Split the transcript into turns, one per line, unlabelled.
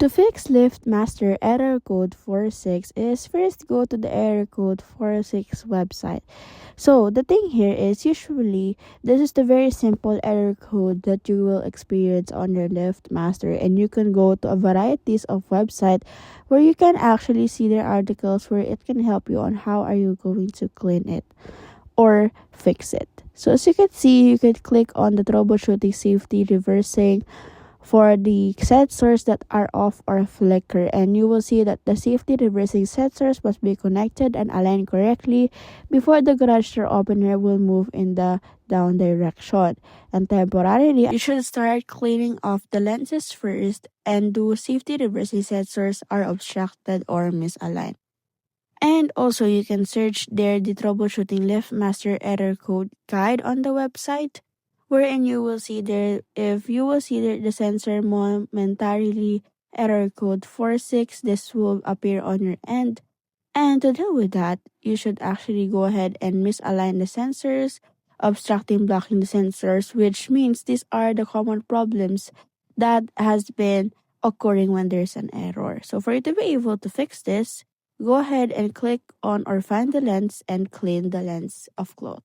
To fix LiftMaster error code 46 is first go to the error code 46 website. So the thing here is usually this is the very simple error code that you will experience on your LiftMaster, and you can go to a varieties of website where you can actually see their articles where it can help you on how are you going to clean it or fix it. So as you can see, you can click on the troubleshooting safety reversing for the sensors that are off or flicker, and you will see that the safety reversing sensors must be connected and aligned correctly before the garage door opener will move in the down direction. And temporarily, you should start cleaning off the lenses first and do safety reversing sensors are obstructed or misaligned. And also, you can search there the troubleshooting LiftMaster error code guide on the website, wherein you will see there, if you will see there the sensor momentarily error code 46, this will appear on your end. And to deal with that, you should actually go ahead and misalign the sensors, obstructing, blocking the sensors, which means these are the common problems that has been occurring when there's an error. So for you to be able to fix this, go ahead and click on or find the lens and clean the lens of cloth.